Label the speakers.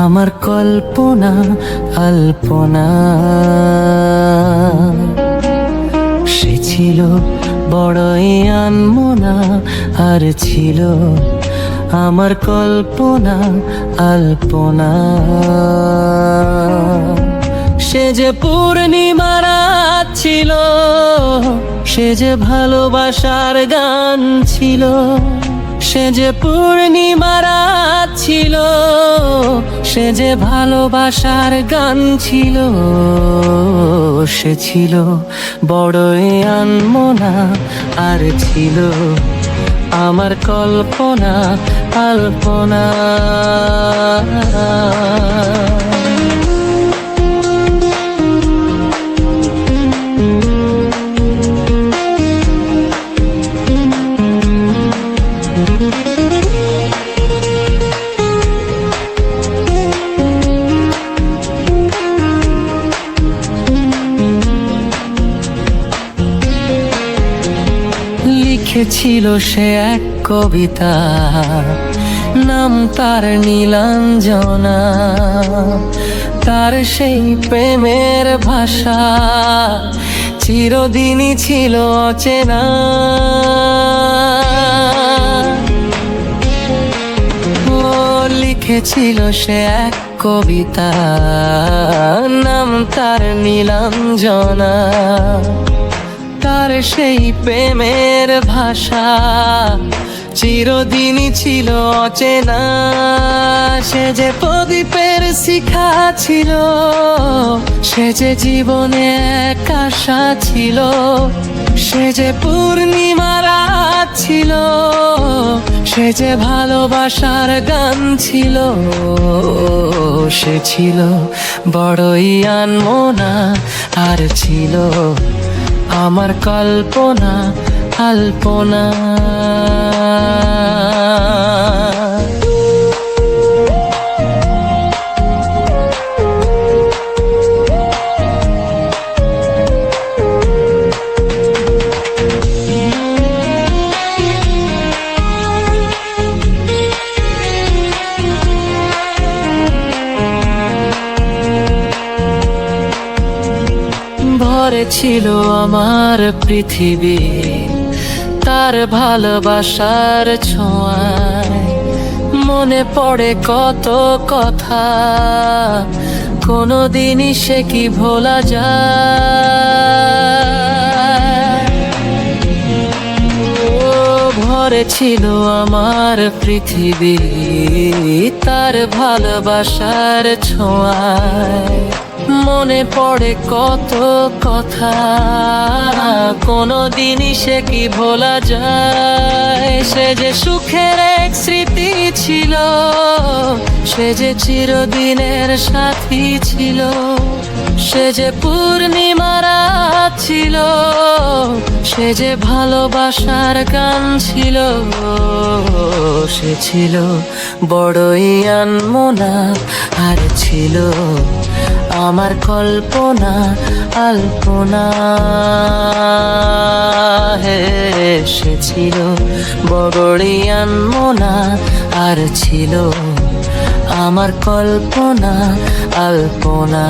Speaker 1: আমার কল্পনা আলপনা। সে ছিল বড়ই আনমনা, আর ছিল আমার কল্পনা আলপনা। সে যে পূর্ণিমা রাত ছিল, সে যে ভালোবাসার গান ছিল। সে যে পূর্ণিমা রাত ছিল, সে যে ভালোবাসার গান ছিল। সে ছিল বড়ই আনমনা, আর ছিল আমার কল্পনা আলপনা। লিখেছিল সে এক কবিতা, নাম তার নীলাঞ্জনা। তার সেই প্রেমের ভাষা চিরদিনই ছিল অচেনা। ও লিখেছিল সে এক কবিতা, নাম তার নীলাঞ্জনা। তার সেই প্রেমের ভাষা চিরদিনই ছিল অচেনা। সে যে প্রদীপের শিখা ছিল, সে যে জীবনে এক আশা ছিল। সে যে পূর্ণিমা রাত ছিল, সে যে ভালোবাসার গান ছিল। সে ছিল বড়ই আনমনা, আর ছিল আমার কল্পনা আলপনা। ভরে ছিল আমার পৃথিবী তার ভালোবাসার ছোঁয়ায়। মনে পড়ে কত কথা, কোনোদিনই সে কি ভোলা যায়। ও ভরে ছিল আমার পৃথিবী তার ভালোবাসার ছোঁয়ায়। মনে পড়ে কত কথা, কোনোদিনই সে কি ভোলা যায়। সে যে সুখের এক স্মৃতি ছিল, সে যে চিরদিনের সাথী ছিল। সে যে পূর্ণিমা রাত ছিল, সে যে ভালোবাসার গান ছিল। সে ছিল বড়ই আনমনা, আর ছিল আমার কল্পনা আলপনা। হে সে ছিল বড়ই আনমনা, আর ছিল আমার কল্পনা আলপনা।